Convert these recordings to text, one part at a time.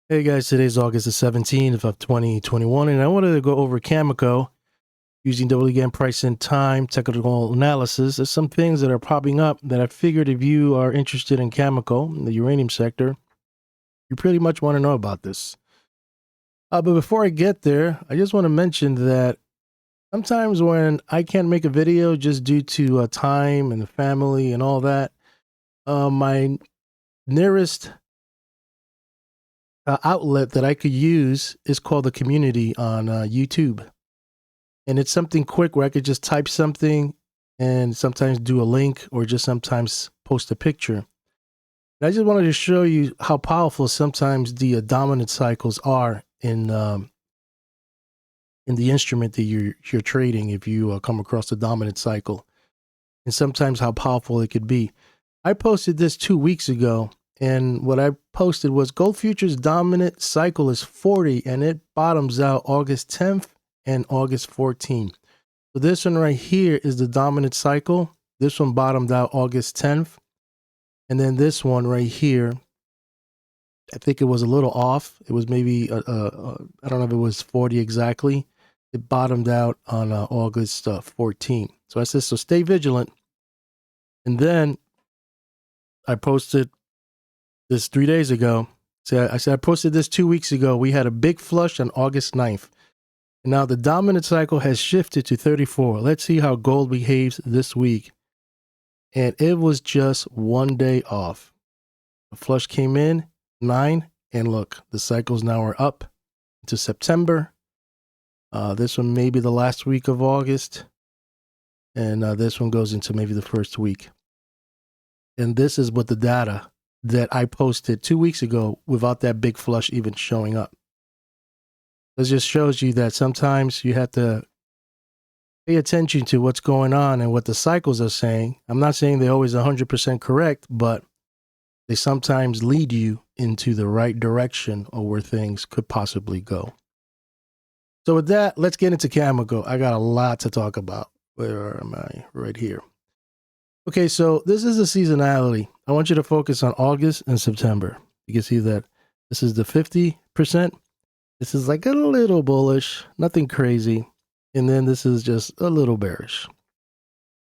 Hey guys, today's August the 17th of 2021, and I wanted to go over Cameco using Gann price and time technical analysis. There's some things that are popping up that I figured if you are interested in Cameco, in the uranium sector, you pretty much want to know about this. But before I get there, I just want to mention that sometimes when I can't make a video just due to time and the family and all that, my nearest outlet that I could use is called the community on YouTube. And it's something quick where I could just type something and sometimes do a link or just sometimes post a picture. And I just wanted to show you how powerful sometimes the dominant cycles are in the instrument that you're trading if you come across the dominant cycle, and sometimes how powerful it could be. I posted this 2 weeks ago, and what I posted was gold futures dominant cycle is 40, and it bottoms out August 10th and August 14th. So this one right here is the dominant cycle. This one bottomed out August 10th. And then this one right here, I think it was a little off. It was maybe, I don't know if it was 40 exactly. It bottomed out on August 14th. So I said, so stay vigilant. And then I posted this 3 days ago. So I said, I posted this 2 weeks ago. We had a big flush on August 9th. And now the dominant cycle has shifted to 34. Let's see how gold behaves this week. And it was just 1 day off. The flush came in 9, and look, the cycles now are up into September. This one may be the last week of August, and this one goes into maybe the first week. And this is what the data that I posted 2 weeks ago without that big flush even showing up. This just shows you that sometimes you have to pay attention to what's going on and what the cycles are saying. I'm not saying they're always 100% correct, but they sometimes lead you into the right direction or where things could possibly go. So with that, let's get into Cameco. I got a lot to talk about. Where am I? Right here. Okay, so this is the seasonality. I want you to focus on August and September. You can see that this is the 50%. This is like a little bullish, nothing crazy. And then this is just a little bearish.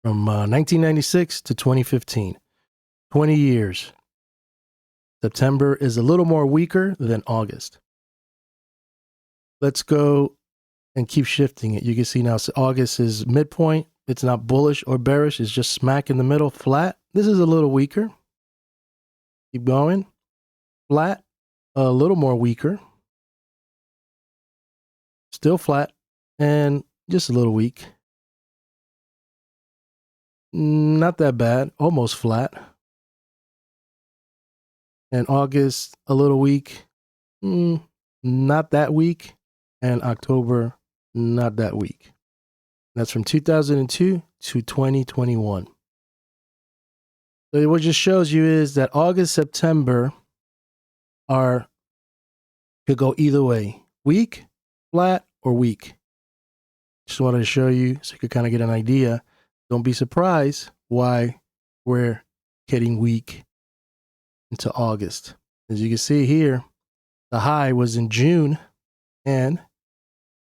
From 1996 to 2015, 20 years. September is a little more weaker than August. Let's go and keep shifting it. You can see now August is midpoint. It's not bullish or bearish. It's just smack in the middle, flat. This is a little weaker. Keep going. Flat, a little more weaker. Still flat, and just a little weak. Not that bad, almost flat. And August, a little weak. Not that weak. And October, not that weak. That's from 2002 to 2021. So what just shows you is that August, September could go either way. Weak, flat, or weak. Just wanted to show you so you could kind of get an idea. Don't be surprised why we're getting weak into August. As you can see here, the high was in June and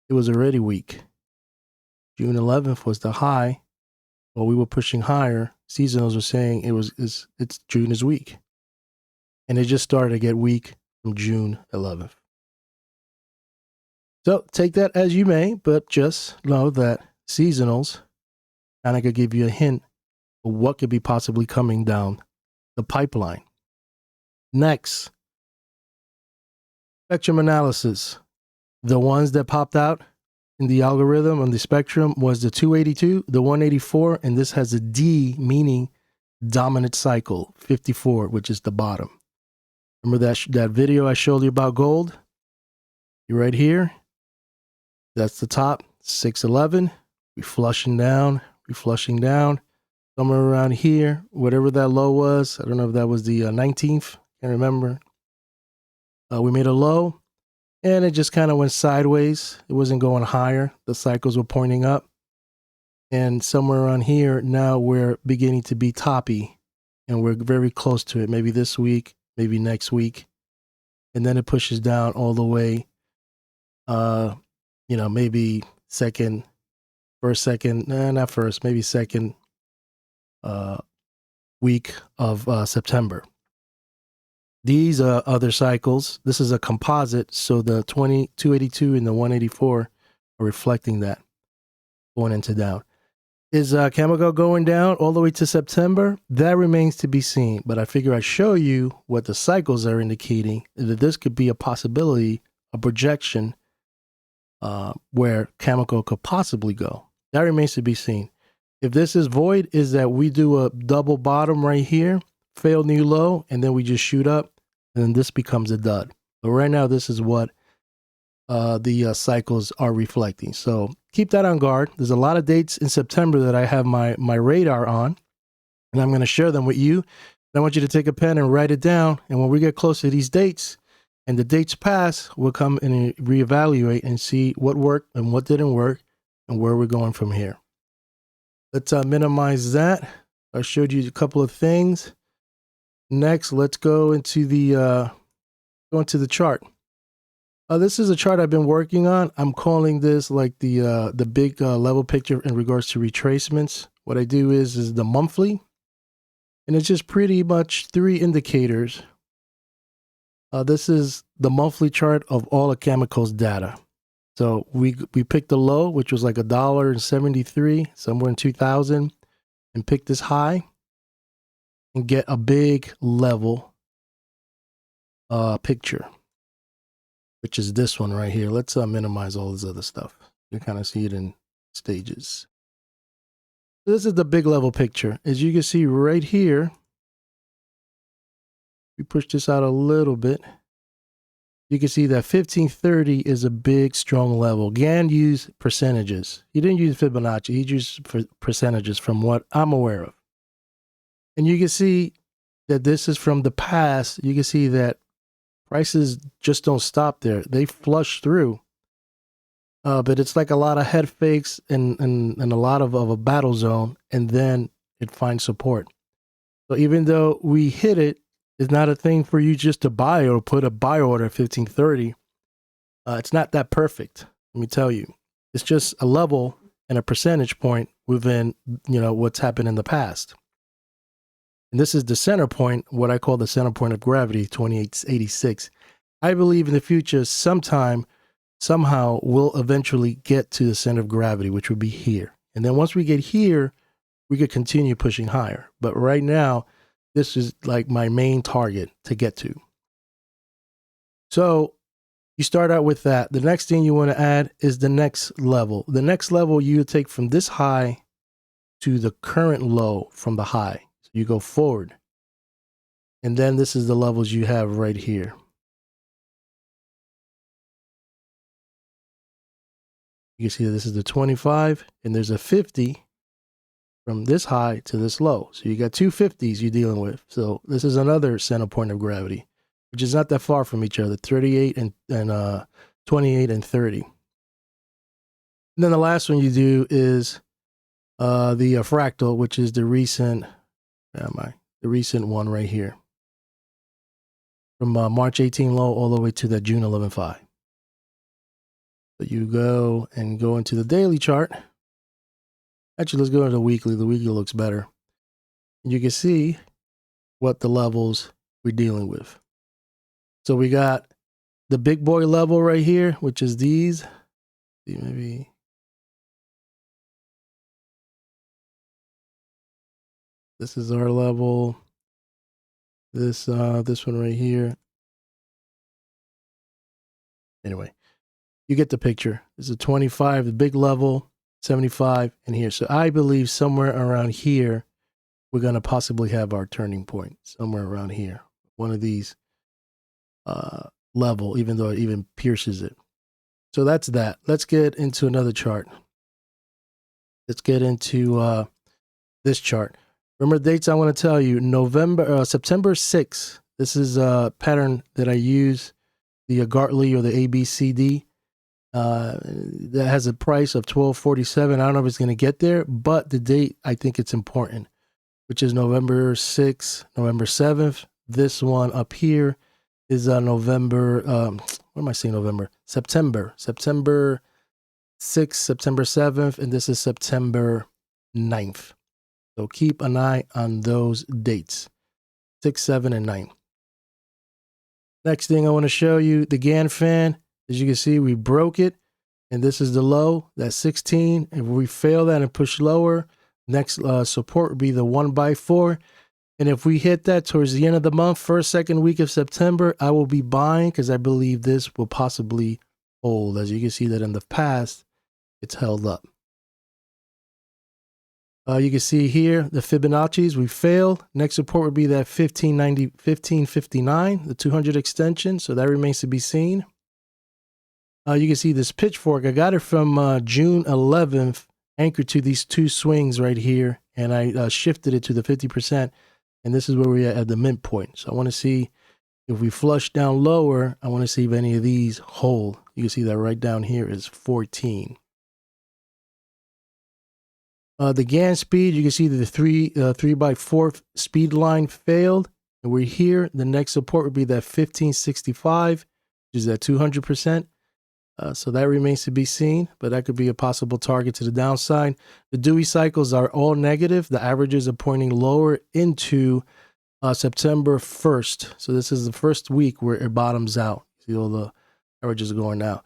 it was already weak. June 11th was the high. While we were pushing higher, seasonals were saying it's June is weak. And it just started to get weak from June 11th. So take that as you may, but just know that seasonals kind of could give you a hint of what could be possibly coming down the pipeline. Next, spectrum analysis. The ones that popped out in the algorithm on the spectrum was the 282, the 184, and this has a D, meaning dominant cycle, 54, which is the bottom. Remember that video I showed you about gold? You're right here. That's the top, 611. We're flushing down, somewhere around here, whatever that low was. I don't know if that was the 19th, can't remember. We made a low, and it just kind of went sideways. It wasn't going higher. The cycles were pointing up. And somewhere around here, now we're beginning to be toppy, and we're very close to it. Maybe this week, maybe next week. and then it pushes down all the way, maybe not first, maybe second week of September. These other cycles, this is a composite, so the 282 and the 184 are reflecting that, going into down. Is Cameco going down all the way to September? That remains to be seen, but I figure I'd show you what the cycles are indicating, that this could be a possibility, a projection, where Cameco could possibly go. That remains to be seen. If this is void, is that we do a double bottom right here, fail new low, and then we just shoot up, and then this becomes a dud. But right now, this is what the cycles are reflecting. So keep that on guard. There's a lot of dates in September that I have my radar on, and I'm going to share them with you. I want you to take a pen and write it down. And when we get close to these dates and the dates pass, we'll come and reevaluate and see what worked and what didn't work and where we're going from here. Let's minimize that. I showed you a couple of things. Next, let's go into the chart. This is a chart I've been working on. I'm calling this like the big level picture in regards to retracements. What I do is the monthly, and it's just pretty much 3 indicators. This is the monthly chart of all of Cameco's data. So we picked the low, which was like $1.73, somewhere in 2000, and pick this high and get a big level picture, which is this one right here. Let's minimize all this other stuff. You kind of see it in stages. This is the big level picture. As you can see right here, we push this out a little bit. You can see that 1530 is a big, strong level. Gann used percentages. He didn't use Fibonacci. He used percentages from what I'm aware of. And you can see that this is from the past. You can see that prices just don't stop there. They flush through. But it's like a lot of head fakes and a lot of a battle zone, and then it finds support. So even though we hit it, it's not a thing for you just to buy or put a buy order at 1530. It's not that perfect, let me tell you. It's just a level and a percentage point within, what's happened in the past. And this is the center point, what I call the center point of gravity, 2886. I believe in the future, somehow, we'll eventually get to the center of gravity, which would be here. And then once we get here, we could continue pushing higher. But right now, this is like my main target to get to. So you start out with that. The next thing you want to add is the next level. The next level you take from this high to the current low from the high. So you go forward. And then this is the levels you have right here. You can see that this is the 25 and there's a 50 from this high to this low. So you got 2 50s you're dealing with. So this is another center point of gravity, which is not that far from each other, 38 and 28 and 30. And then the last one you do is the fractal, which is the recent one right here. From March 18 low all the way to the June 11.5. So you go into the daily chart. Actually, let's go to the weekly. The weekly looks better. And you can see what the levels we're dealing with. So we got the big boy level right here, which is these. See, maybe this is our level. This one right here. Anyway, you get the picture. This is 25, the big level. 75 and here. So I believe somewhere around here, we're going to possibly have our turning point somewhere around here. One of these level, even though it even pierces it. So that's that. Let's get into another chart. Let's get into this chart. Remember the dates I want to tell you. September 6th. This is a pattern that I use, the Gartley or the ABCD. That has a price of $12.47. I don't know if it's going to get there, but the date, I think it's important, which is November 6th, November 7th. This one up here is November. What am I saying? November, September 6th, September 7th, and this is September 9th. So keep an eye on those dates, 6, 7, and 9. Next thing I want to show you, the Gann fan. As you can see, we broke it, and this is the low, that's 16. If we fail that and push lower, next support would be the 1x4. And if we hit that towards the end of the month, first, second week of September, I will be buying because I believe this will possibly hold. As you can see that in the past, it's held up. You can see here the Fibonacci's, we failed. Next support would be that 1559, the 200 extension. So that remains to be seen. You can see this pitchfork. I got it from June 11th, anchored to these two swings right here. And I shifted it to the 50%. And this is where we're at the midpoint. So I want to see if we flush down lower. I want to see if any of these hold. You can see that right down here is 14. The Gann speed, you can see that the 3x4 speed line failed. And we're here. The next support would be that 1565, which is at 200%. So that remains to be seen, but that could be a possible target to the downside. The Dewey cycles are all negative. The averages are pointing lower into September 1st. So this is the first week where it bottoms out. See all the averages are going out.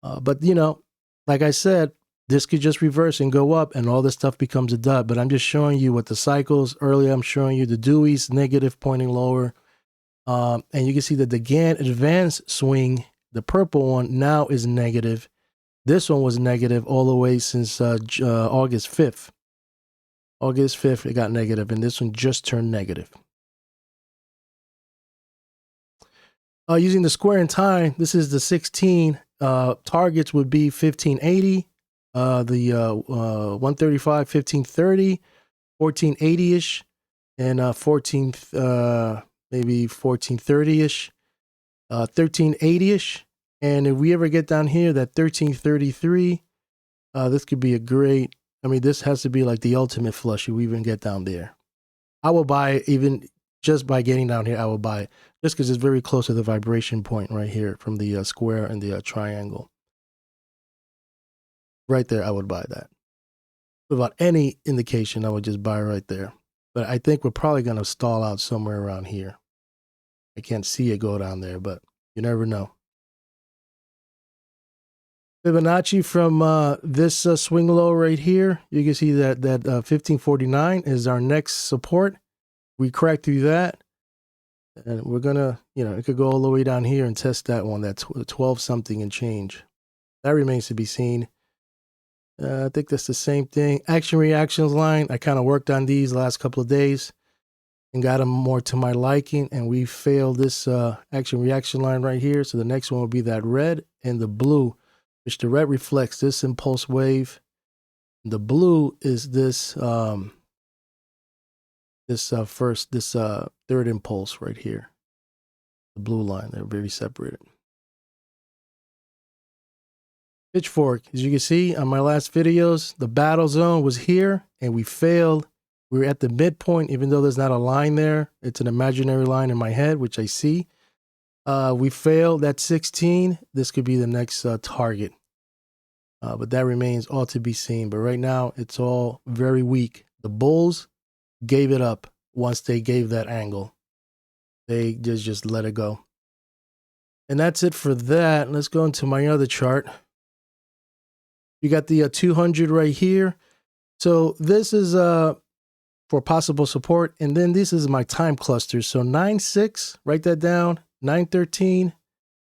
But, you know, like I said, this could just reverse and go up and all this stuff becomes a dud. But I'm just showing you what the cycles earlier. I'm showing you the Dewey's negative pointing lower. And you can see that the Gann advanced swing, the purple one, now is negative. This one was negative all the way since August 5th. August 5th, it got negative, and this one just turned negative. Using the square in time, this is the 16. Targets would be 1580. The 135, 1530, 1480-ish, and maybe 1430-ish, 1380-ish. And if we ever get down here, that 1333, this could be a great, I mean, this has to be like the ultimate flush if we even get down there. I will buy it even just by getting down here. I will buy it just because it's very close to the vibration point right here from the square and the triangle. Right there, I would buy that. Without any indication, I would just buy right there. But I think we're probably going to stall out somewhere around here. I can't see it go down there, but you never know. Fibonacci from this swing low right here. You can see that 1549 is our next support. We crack through that. And we're going to, you know, it could go all the way down here and test that one. That's 12 something and change. That remains to be seen. I think that's the same thing. Action reactions line. I kind of worked on these last couple of days and got them more to my liking. And we failed this action reaction line right here. So the next one will be that red and the blue, which the red reflects this impulse wave. The blue is this third impulse right here. The blue line. They're very separated. Pitchfork, as you can see on my last videos, the battle zone was here and we failed. We were at the midpoint, even though there's not a line there. It's an imaginary line in my head, which I see. We failed at 16. This could be the next target. But that remains all to be seen. But right now, it's all very weak. The bulls gave it up once they gave that angle. They just let it go. And that's it for that. Let's go into my other chart. You got the 200 right here. So this is for possible support. And then this is my time clusters. So 9-6, write that down, 9-13,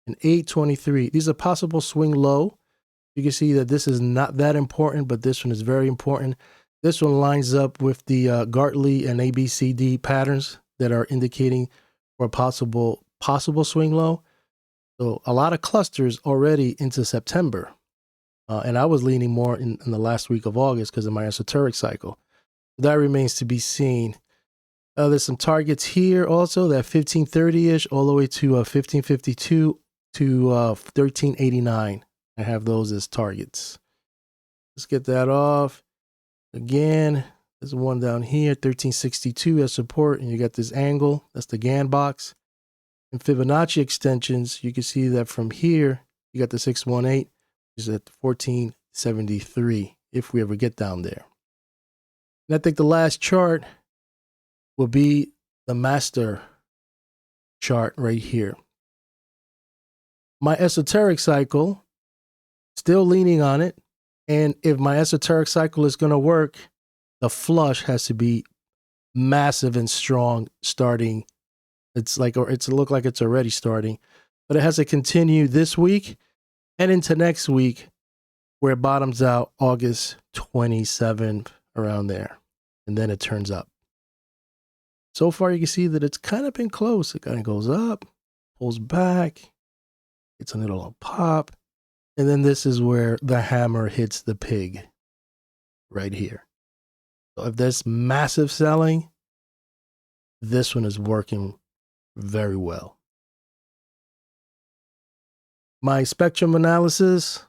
and 8-23. These are possible swing low. You can see that this is not that important, but this one is very important. This one lines up with the Gartley and ABCD patterns that are indicating for a possible swing low. So a lot of clusters already into September. And I was leaning more in the last week of August because of my esoteric cycle. That remains to be seen. There's some targets here also, that 1530-ish all the way to 1552 to 1389. I have those as targets. Let's get that off. Again, there's one down here, 1362 as support, and you got this angle. That's the Gann box. In Fibonacci extensions, you can see that from here, you got the 618, which is at 1473, if we ever get down there. And I think the last chart will be the master chart right here. My esoteric cycle, still leaning on it. And if my esoteric cycle is going to work, the flush has to be massive and strong starting. It's look like it's already starting, but it has to continue this week and into next week, where it bottoms out August 27th, around there. And then it turns up. So far, you can see that it's kind of been close. It kind of goes up, pulls back, it's a little pop. And then this is where the hammer hits the pig right here. So if there's massive selling, this one is working very well. My spectrum analysis,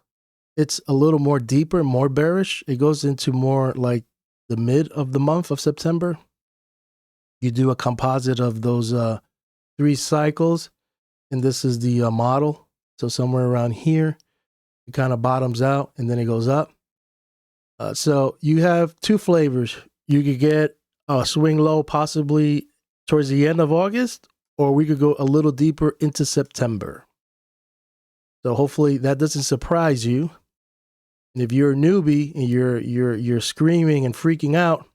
it's a little more deeper, more bearish. It goes into more like the mid of the month of September. You do a composite of those 3 cycles, and this is the model. So somewhere around here, it kind of bottoms out and then it goes up. So you have 2 flavors. You could get a swing low possibly towards the end of August, or we could go a little deeper into September. So hopefully that doesn't surprise you. And if you're a newbie and you're screaming and freaking out,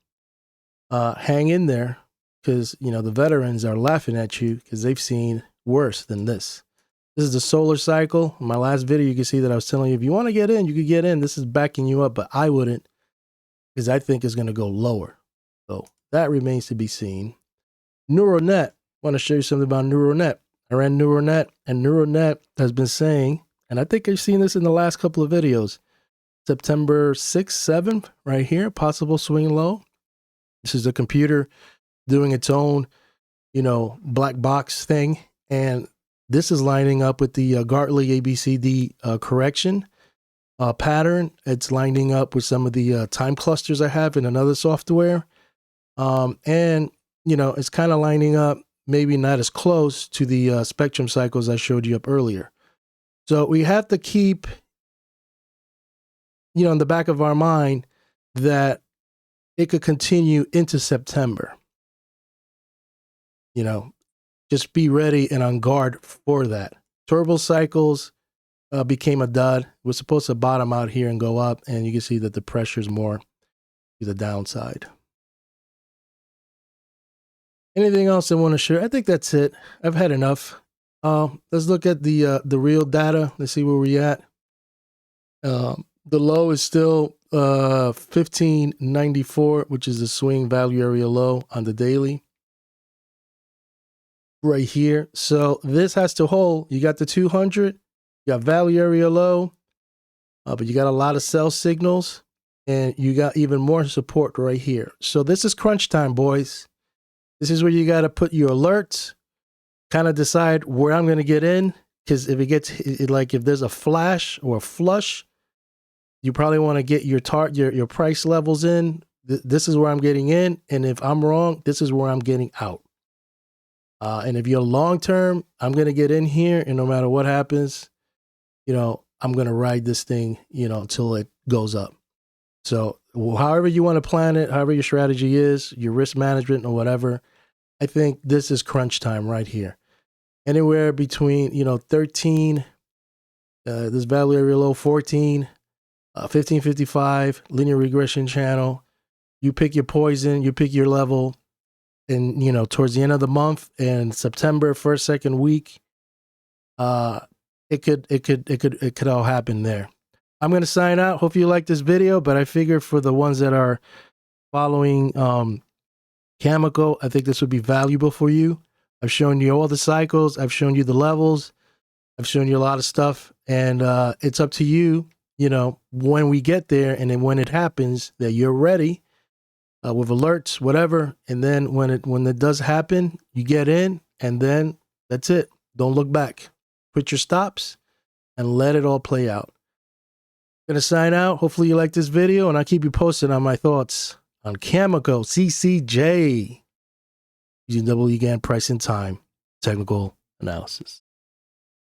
hang in there, because the veterans are laughing at you because they've seen worse than this. This is the solar cycle. In my last video, you can see that I was telling you, if you want to get in, you could get in. This is backing you up, but I wouldn't, because I think it's going to go lower. So that remains to be seen. NeuroNet. I want to show you something about NeuroNet. I ran NeuroNet, and NeuroNet has been saying, and I think I've seen this in the last couple of videos, September 6th, 7th, right here, possible swing low. This is the computer doing its own, black box thing. And this is lining up with the Gartley ABCD correction pattern. It's lining up with some of the time clusters I have in another software. And, it's kind of lining up, maybe not as close to the spectrum cycles I showed you up earlier. So we have to keep, in the back of our mind that it could continue into September. Just be ready and on guard for that. Turbo cycles became a dud. We're supposed to bottom out here and go up, and you can see that the pressure is more to the downside. Anything else I want to share? I think that's it. I've had enough. Let's look at the real data. Let's see where we're at. The low is still 1594, which is the swing value area low on the daily. Right here. So this has to hold. You got the 200, you got value area low, but you got a lot of sell signals, and you got even more support right here. So this is crunch time, boys. This is where you got to put your alerts, kind of decide where I'm going to get in, because if it gets if there's a flash or a flush, you probably want to get your price levels in. This is where I'm getting in, and if I'm wrong, this is where I'm getting out. And if you're long term, I'm going to get in here, and no matter what happens, I'm going to ride this thing, until it goes up. So however you want to plan it, however your strategy is, your risk management or whatever, I think this is crunch time right here. Anywhere between, 13, this value area low 14, 1555, linear regression channel. You pick your poison, you pick your level. And, towards the end of the month and September, first, second week, it could all happen there. I'm going to sign out. Hope you like this video, but I figure for the ones that are following Cameco, I think this would be valuable for you. I've shown you all the cycles. I've shown you the levels. I've shown you a lot of stuff, and it's up to you, when we get there and then when it happens that you're ready. With alerts, whatever, and then when it does happen, you get in, and then that's it. Don't look back. Put your stops and let it all play out. I'm gonna sign out. Hopefully you like this video, and I'll keep you posted on my thoughts on Cameco CCJ using Gann price and time technical analysis.